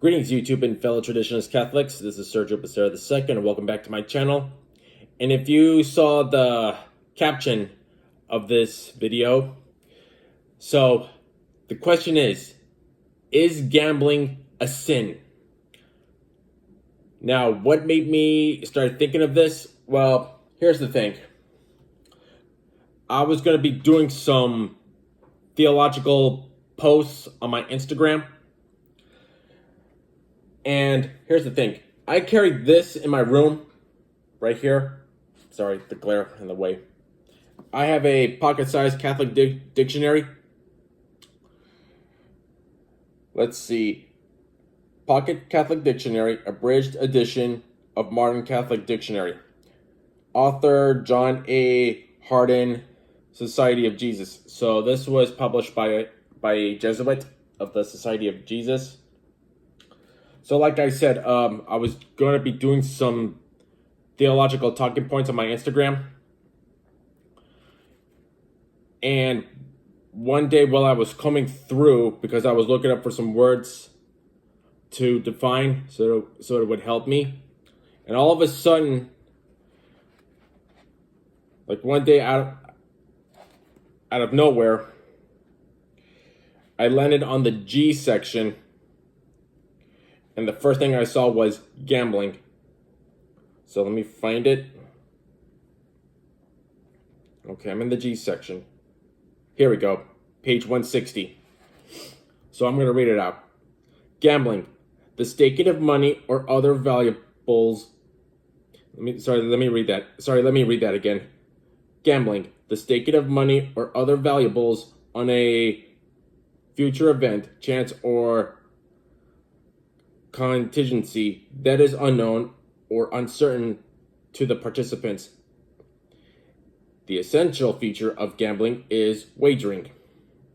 Greetings, YouTube and fellow traditionalist Catholics. This is Sergio Becerra II, and welcome back to my channel. And if you saw the caption of this video, so the question is gambling a sin? Now, what made me start thinking of this? Well, here's the thing. I was going to be doing some theological posts on my Instagram. And here's the thing. I carry this in my room right here. Sorry, the glare in the way. I have a pocket-sized Catholic dictionary. Let's see. Pocket Catholic Dictionary, abridged edition of Modern Catholic Dictionary. Author John A. Hardin, Society of Jesus. So this was published by a Jesuit of the Society of Jesus. So like I said, I was going to be doing some theological talking points on my Instagram. And one day while I was coming through, because I was looking up for some words to define so it would help me. And all of a sudden, like one day out of nowhere, I landed on the G section. And the first thing I saw was gambling. So let me find it. Okay, I'm in the G section. Here we go. Page 160. So I'm going to read it out. Gambling. The staking of money or other valuables. Let me read that again. Gambling. The staking of money or other valuables on a future event, chance, or contingency that is unknown or uncertain to the participants. The essential feature of gambling is wagering,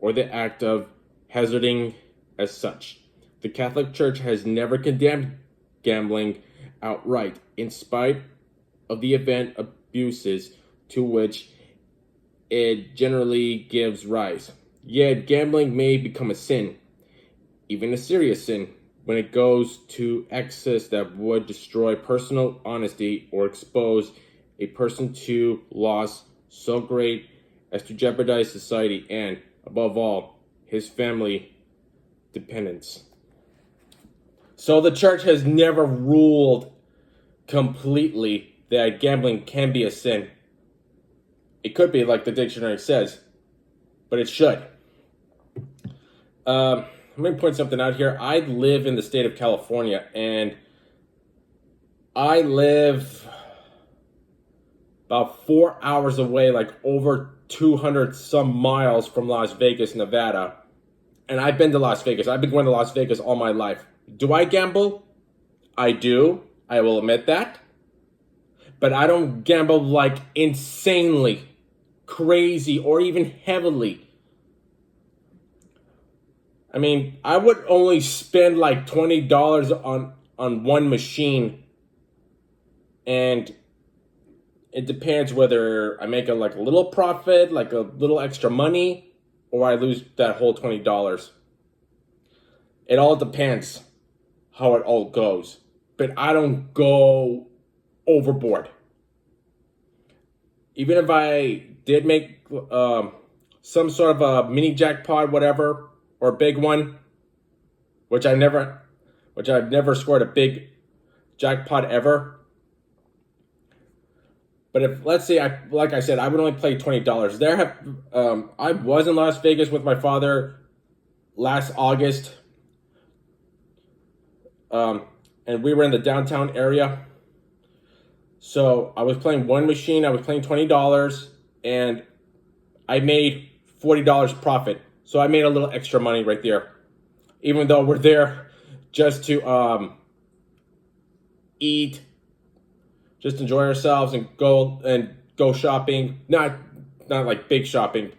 or the act of hazarding as such. The Catholic Church has never condemned gambling outright, in spite of the event abuses to which it generally gives rise. Yet gambling may become a sin, even a serious sin, when it goes to excess that would destroy personal honesty or expose a person to loss so great as to jeopardize society and, above all, his family dependence. So the church has never ruled completely that gambling can be a sin. It could be, like the dictionary says, but it should. Let me point something out here. I live in the state of California, and I live about 4 hours away, like over 200 some miles from Las Vegas, Nevada. And I've been to Las Vegas. I've been going to Las Vegas all my life. Do I gamble? I do. I will admit that. But I don't gamble like insanely, crazy, or even heavily. I mean, I would only spend like $20 on one machine, and it depends whether I make a little profit, like a little extra money, or I lose that whole $20. It all depends how it all goes, but I don't go overboard. Even if I did make some sort of a mini jackpot, whatever, or a big one, which I've never scored a big jackpot ever. But if, let's say, like I said, I would only play $20. I was in Las Vegas with my father last August, and we were in the downtown area. So I was playing one machine. I was playing $20, and I made $40 profit. So I made a little extra money right there, even though we're there just to eat, just enjoy ourselves and go shopping. Not like big shopping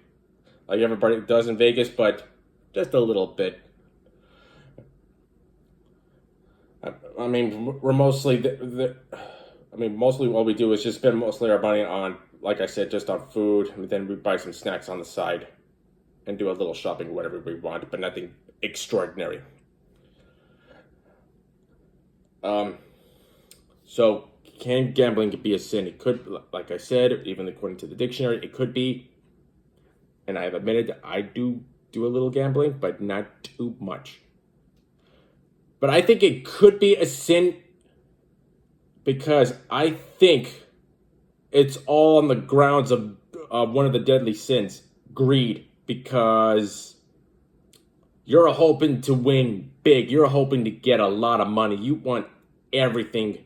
like everybody does in Vegas, but just a little bit. I mean, we're mostly mostly what we do is just spend mostly our money on, like I said, just on food, and then we buy some snacks on the side and do a little shopping, whatever we want, but nothing extraordinary. Um, so can gambling be a sin? It could, like I said, even according to the dictionary, it could be. And I have admitted that I do a little gambling, but not too much. But I think it could be a sin because I think it's all on the grounds of one of the deadly sins, greed. Because you're hoping to win big, you're hoping to get a lot of money. You want everything.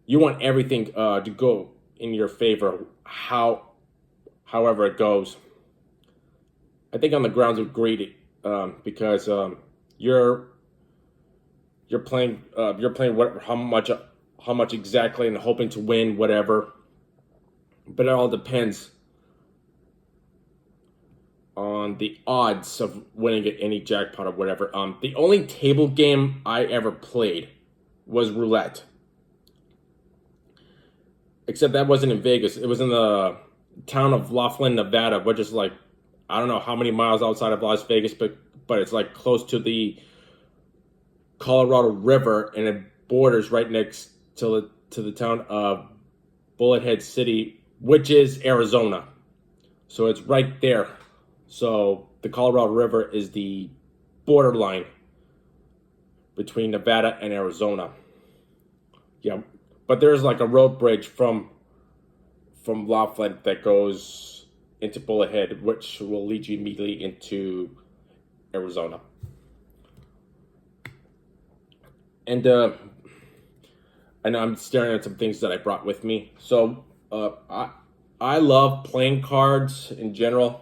You want everything to go in your favor, however it goes. I think on the grounds of greed, because you're playing what how much exactly and hoping to win whatever, but it all depends on the odds of winning at any jackpot or whatever. The only table game I ever played was roulette, except that wasn't in Vegas. It was in the town of Laughlin, Nevada, which is like, I don't know how many miles outside of Las Vegas, but it's like close to the Colorado River, and it borders right next to the town of Bullethead City, which is Arizona. So it's right there. So the Colorado River is the borderline between Nevada and Arizona. Yeah, but there's like a road bridge from Laughlin that goes into Bullethead, which will lead you immediately into Arizona. And I know I'm staring at some things that I brought with me. So I love playing cards in general.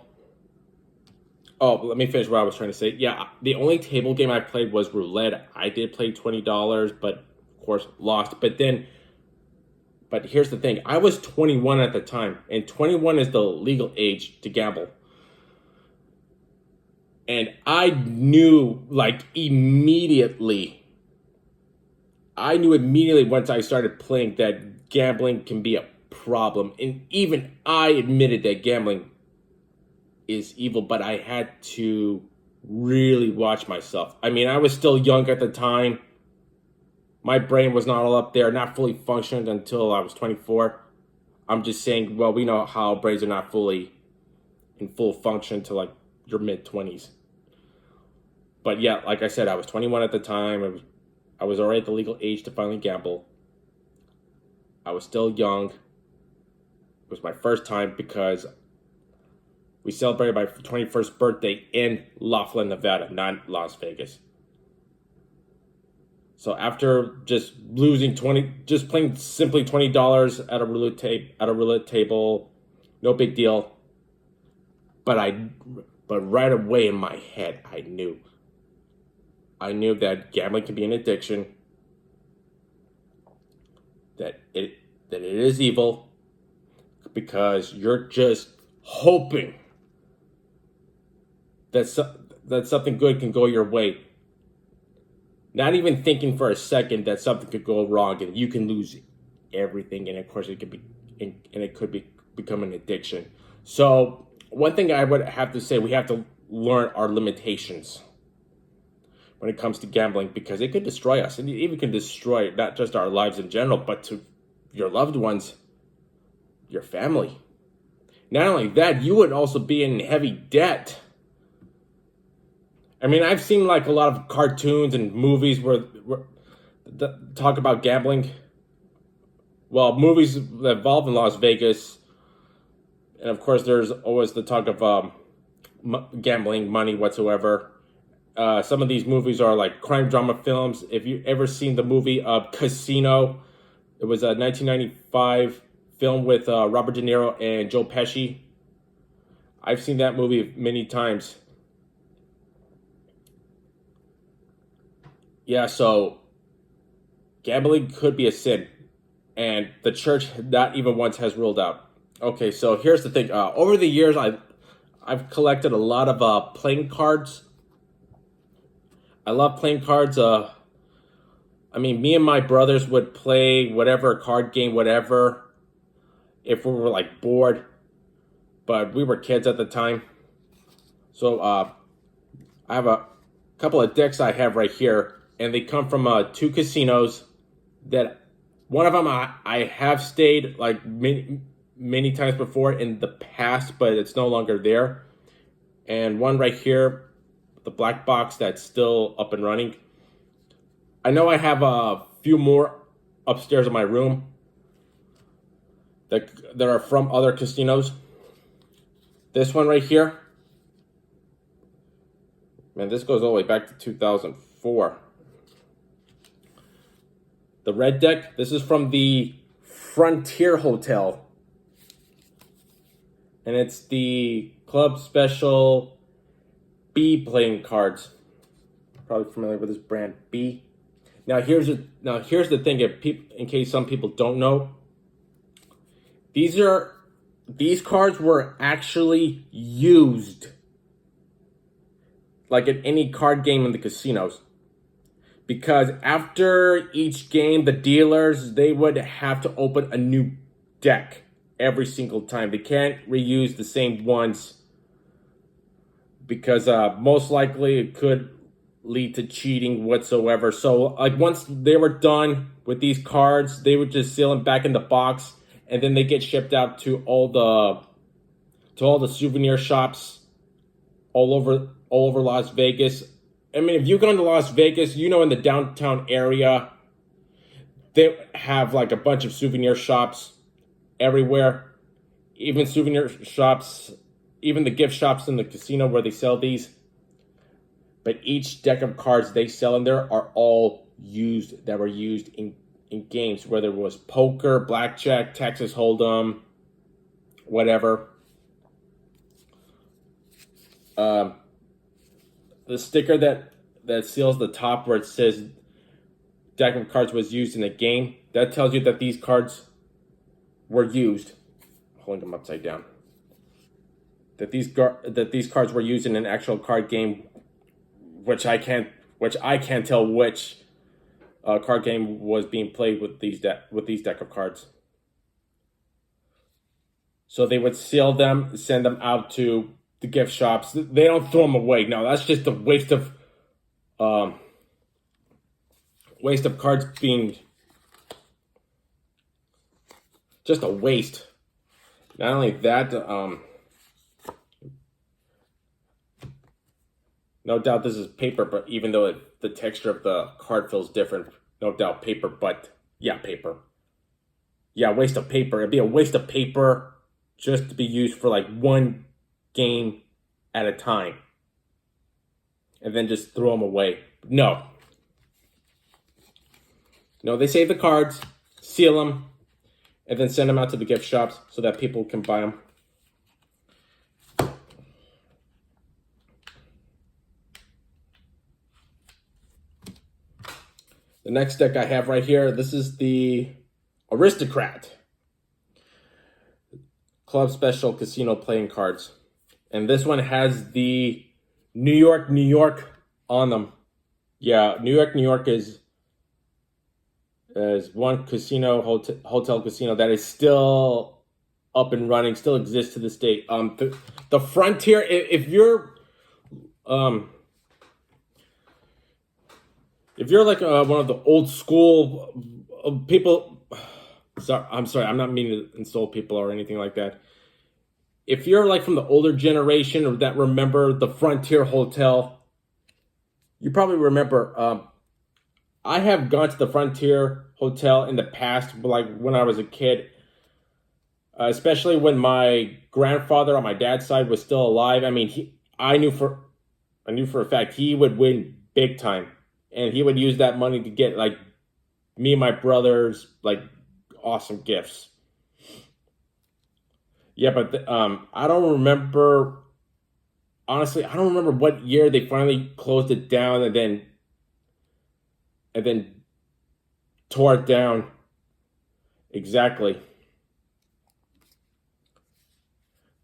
Oh, let me finish what I was trying to say. Yeah, the only table game I played was roulette. I did play $20, but of course lost. But here's the thing. I was 21 at the time, and 21 is the legal age to gamble. And I knew immediately once I started playing that gambling can be a problem. And even I admitted that gambling is evil, but I had to really watch myself. I mean, I was still young at the time. My brain was not all up there, not fully functioned until I was 24. I'm just saying, well, we know how brains are not fully in full function till like your mid-20s. But yeah, like I said, I was 21 at the time. I was already at the legal age to finally gamble. I was still young. It was my first time because we celebrated my 21st birthday in Laughlin, Nevada, not Las Vegas. So after just losing just playing simply $20 at a roulette table, no big deal. But right away in my head, I knew that gambling can be an addiction, that it is evil, because you're just hoping that something good can go your way. Not even thinking for a second that something could go wrong and you can lose everything, and of course it could become an addiction. So one thing I would have to say, we have to learn our limitations when it comes to gambling, because it could destroy us, and it even can destroy not just our lives in general, but to your loved ones, your family. Not only that, you would also be in heavy debt. I mean, I've seen like a lot of cartoons and movies where talk about gambling. Well, movies that involve in Las Vegas, and of course, there's always the talk of gambling, money whatsoever. Some of these movies are like crime drama films. If you ever seen the movie Casino, it was a 1995 film with Robert De Niro and Joe Pesci. I've seen that movie many times. Yeah, so gambling could be a sin, and the church not even once has ruled out. Okay, so here's the thing. Over the years, I've collected a lot of playing cards. I love playing cards. I mean, me and my brothers would play whatever card game, whatever, if we were like bored. But we were kids at the time. So I have a couple of decks I have right here, and they come from two casinos that one of them I have stayed like many times before in the past, but it's no longer there. And one right here, the black box that's still up and running. I know I have a few more upstairs in my room that are from other casinos. This one right here, man, this goes all the way back to 2004. The red deck, this is from the Frontier Hotel. And it's the Club Special B playing cards. Probably familiar with this brand, B. Now here's the thing, in case some people don't know. These cards were actually used like in any card game in the casinos. Because after each game, the dealers, they would have to open a new deck every single time. They can't reuse the same ones because most likely it could lead to cheating whatsoever. So like once they were done with these cards, they would just seal them back in the box, and then they get shipped out to all the souvenir shops all over Las Vegas. I mean, if you go into Las Vegas, you know, in the downtown area, they have like a bunch of souvenir shops everywhere. Even souvenir shops, even the gift shops in the casino where they sell these. But each deck of cards they sell in there are all that were used in games, whether it was poker, blackjack, Texas Hold'em, whatever. The sticker that seals the top where it says deck of cards was used in a game, that tells you that these cards were used. Holding them upside down. That these cards were used in an actual card game, which I can't tell which card game was being played with these deck of cards. So they would seal them, send them out to the gift shops. They don't throw them away. No, that's just a waste of cards being just a waste. Not only that, no doubt this is paper, but even though the texture of the card feels different, no doubt paper, but yeah, paper. Yeah, waste of paper. It'd be a waste of paper just to be used for like one game at a time. And then just throw them away. No, they save the cards, seal them, and then send them out to the gift shops so that people can buy them. The next deck I have right here, this is the Aristocrat Club Special Casino playing cards. And this one has the New York on them. Yeah, New York is one hotel casino that is still up and running, still exists to this day. The Frontier, if you're like one of the old school people, I'm sorry, I'm not meaning to insult people or anything like that. If you're like from the older generation or that remember the Frontier Hotel, you probably remember. I have gone to the Frontier Hotel in the past, like when I was a kid, especially when my grandfather on my dad's side was still alive. I mean, I knew for a fact he would win big time, and he would use that money to get like me and my brothers like awesome gifts. Yeah, but I don't remember. Honestly, I don't remember what year they finally closed it down and then tore it down exactly.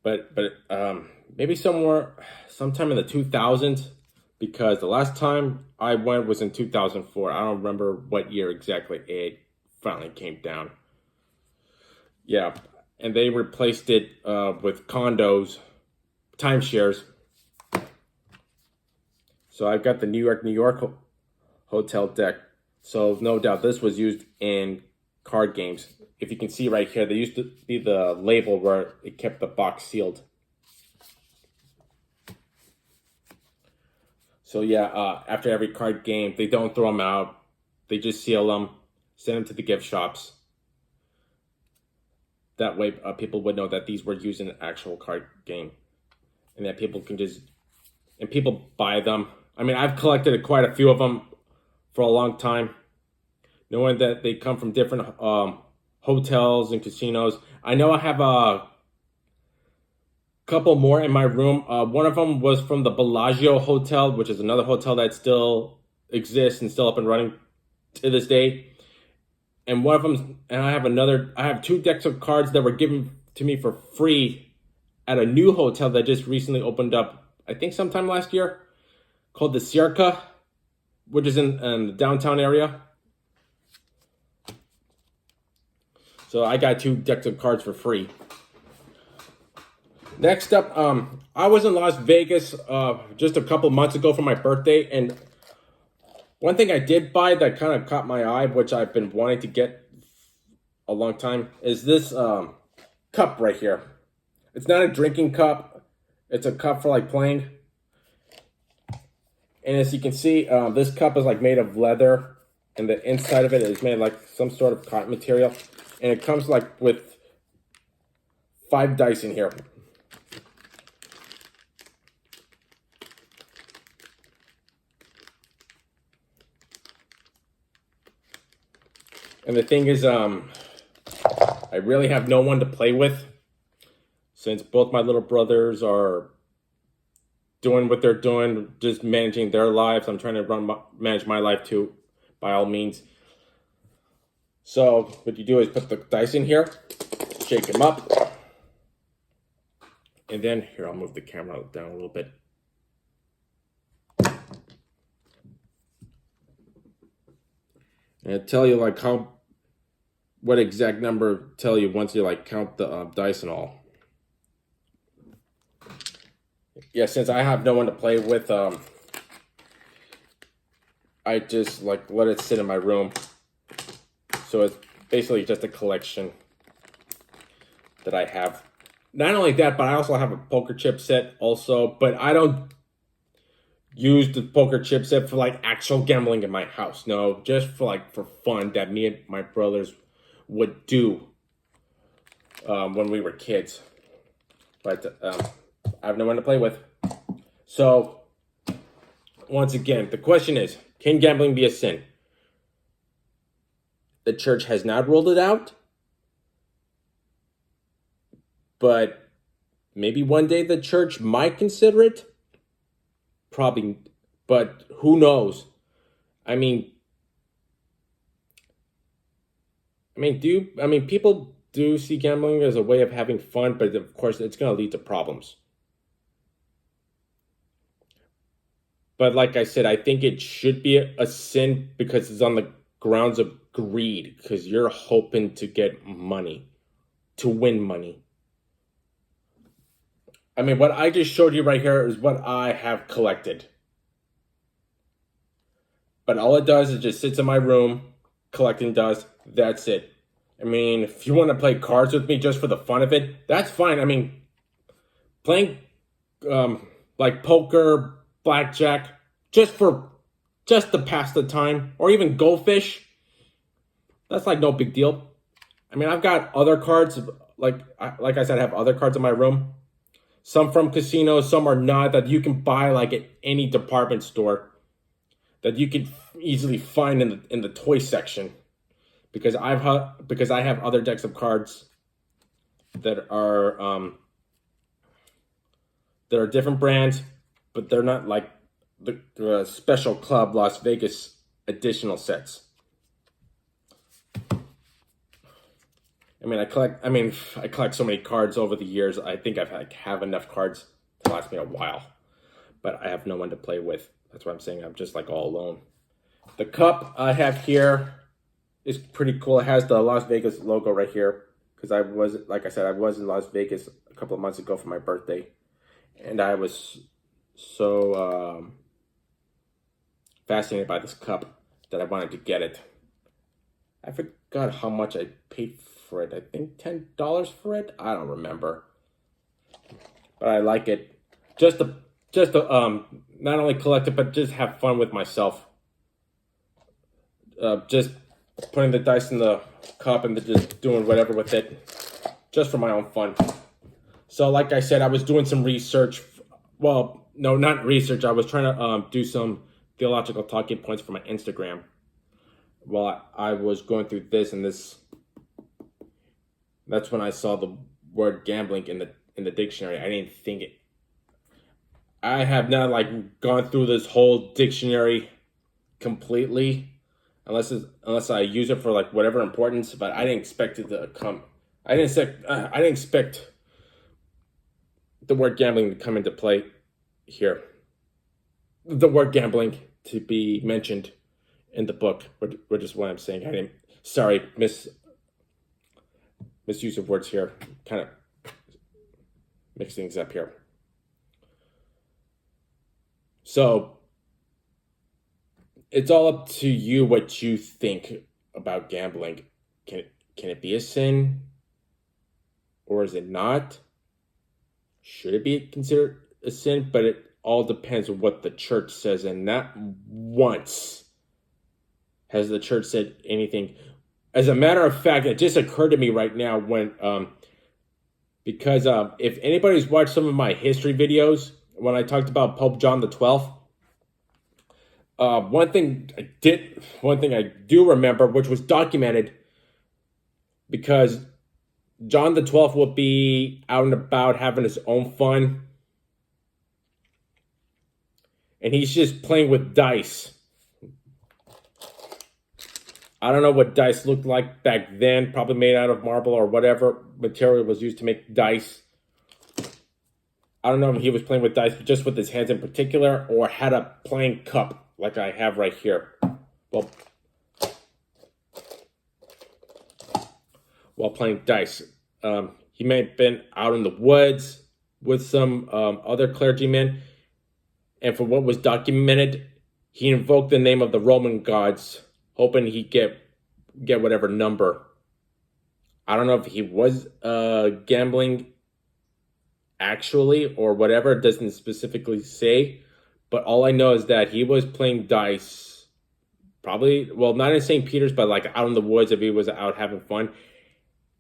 But maybe sometime in the 2000s, because the last time I went was in 2004. I don't remember what year exactly it finally came down. Yeah, and they replaced it with condos, timeshares. So I've got the New York hotel deck. So no doubt this was used in card games. If you can see right here, there used to be the label where it kept the box sealed. So yeah, after every card game, they don't throw them out. They just seal them, send them to the gift shops. That way people would know that these were used in an actual card game. And that people can and people buy them. I mean, I've collected quite a few of them for a long time, knowing that they come from different hotels and casinos. I know I have a couple more in my room. One of them was from the Bellagio Hotel, which is another hotel that still exists and still up and running to this day. And one of them, and I have 2 decks of cards that were given to me for free at a new hotel that just recently opened up, I think sometime last year, called the Circa, which is in the downtown area. So I got 2 decks of cards for free. Next up, I was in Las Vegas just a couple months ago for my birthday, and one thing I did buy that kind of caught my eye, which I've been wanting to get a long time, is this cup right here. It's not a drinking cup. It's a cup for like playing. And as you can see, this cup is like made of leather, and the inside of it is made like some sort of cotton material. And it comes like with 5 dice in here. And the thing is, I really have no one to play with, since both my little brothers are doing what they're doing, just managing their lives. I'm trying to manage my life too, by all means. So what you do is put the dice in here, shake them up, and then here, I'll move the camera down a little bit. And I tell you like what exact number tell you once you like count the dice and all. Yeah, since I have no one to play with, I just like let it sit in my room. So it's basically just a collection that I have. Not only that, but I also have a poker chip set also, but I don't use the poker chip set for like actual gambling in my house. No, just for fun that me and my brothers would do when we were kids. But I have no one to play with. So once again, the question is, can gambling be a sin? The church has not ruled it out, but maybe one day the church might consider it. Probably, but who knows? I mean, people do see gambling as a way of having fun, but of course it's going to lead to problems. But like I said, I think it should be a sin because it's on the grounds of greed, because you're hoping to get money, to win money. I mean, what I just showed you right here is what I have collected. But all it does is just sits in my room, collecting dust. That's it. I mean, if you want to play cards with me just for the fun of it, that's fine. I mean, playing like poker, blackjack, just to pass the time, or even Go Fish, that's like no big deal. I mean, I've got other cards, like I said, I have other cards in my room. Some from casinos, some are not, that you can buy like at any department store, that you can easily find in the toy section. Because I have other decks of cards that are different brands, but they're not like the special club Las Vegas additional sets. I collect so many cards over the years. I think I've have enough cards to last me a while, but I have no one to play with. That's what I'm saying. I'm just like all alone. The cup I have here is pretty cool. It has the Las Vegas logo right here, because I was in Las Vegas a couple of months ago for my birthday, and I was so fascinated by this cup that I wanted to get it. I forgot how much I paid for it. I think $10 for it. I don't remember, but I like it. Just to not only collect it, but just have fun with myself. Just putting the dice in the cup and just doing whatever with it, just for my own fun. So, like I said, I was doing some research. Well, no, not research. I was trying to do some theological talking points for my Instagram. While I was going through this and this, that's when I saw the word gambling in the dictionary. I didn't think it. I have not like gone through this whole dictionary completely, unless I use it for like whatever importance. But I didn't expect it to come. I didn't expect the word gambling to come into play here. The word gambling to be mentioned in the book, which is what I'm saying. I didn't. Sorry, misuse of words here. Kind of mix things up here. So it's all up to you what you think about gambling. Can it be a sin, or is it not? Should it be considered a sin? But it all depends on what the church says, and not once has the church said anything. As a matter of fact, it just occurred to me right now when, because if anybody's watched some of my history videos, when I talked about Pope John the 12th, one thing I do remember, which was documented, because John the 12th will be out and about having his own fun, and he's just playing with dice. I don't know what dice looked like back then, probably made out of marble or whatever material was used to make dice. I don't know if he was playing with dice just with his hands in particular, or had a playing cup like I have right here. Well, while playing dice. He may have been out in the woods with some other clergymen, and for what was documented, he invoked the name of the Roman gods, hoping he'd get whatever number. I don't know if he was gambling actually or whatever. It doesn't specifically say, but all I know is that he was playing dice, probably, well, not in St. Peter's, but like out in the woods if he was out having fun,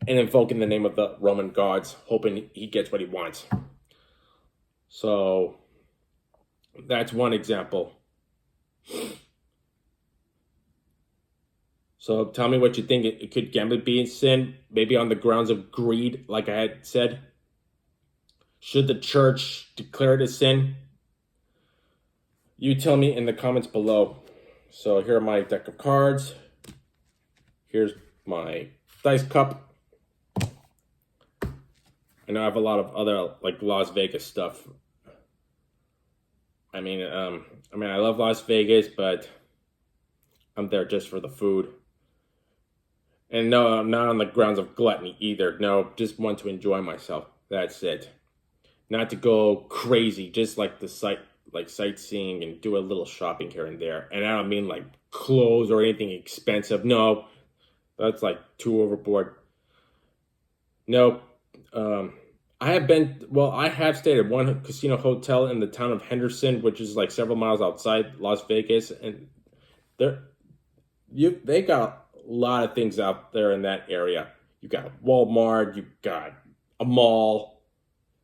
and invoking the name of the Roman gods, hoping he gets what he wants. So that's one example. So tell me what you think. It could gambling be a sin? Maybe on the grounds of greed, like I had said. Should the church declare it a sin? You tell me in the comments below. So here are my deck of cards. Here's my dice cup. I know I have a lot of other like Las Vegas stuff. I mean, I love Las Vegas, but I'm there just for the food. And no, I'm not on the grounds of gluttony either. No, just want to enjoy myself. That's it. Not to go crazy, just like sightseeing and do a little shopping here and there. And I don't mean like clothes or anything expensive. No, that's like too overboard. No, I have stayed at one casino hotel in the town of Henderson, which is like several miles outside Las Vegas, and they got a lot of things out there in that area. You got a Walmart, you got a mall,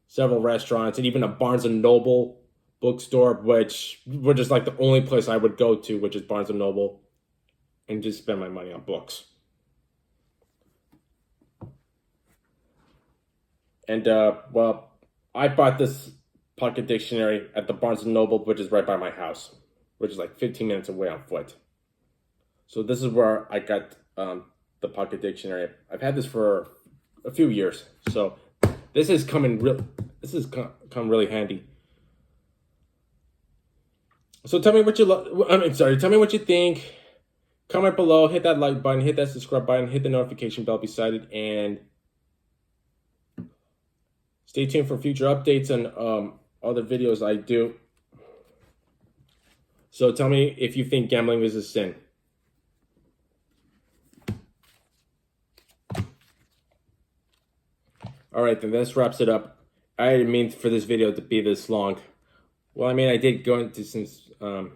several restaurants, and even a Barnes and Noble bookstore, which is like the only place I would go to, which is Barnes and Noble, and just spend my money on books. And, I bought this pocket dictionary at the Barnes & Noble, which is right by my house, which is like 15 minutes away on foot. So this is where I got the pocket dictionary. I've had this for a few years, so this has come really handy. So tell me what tell me what you think. Comment below, hit that like button, hit that subscribe button, hit the notification bell beside it, and stay tuned for future updates and other videos I do. So tell me if you think gambling is a sin. All right, then this wraps it up. I didn't mean for this video to be this long. Well, I mean, I did go into some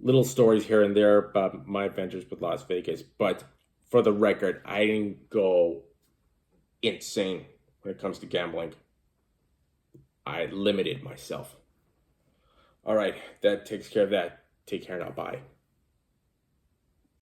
little stories here and there about my adventures with Las Vegas, but for the record, I didn't go insane when it comes to gambling. I limited myself. All right, that takes care of that. Take care now. Bye.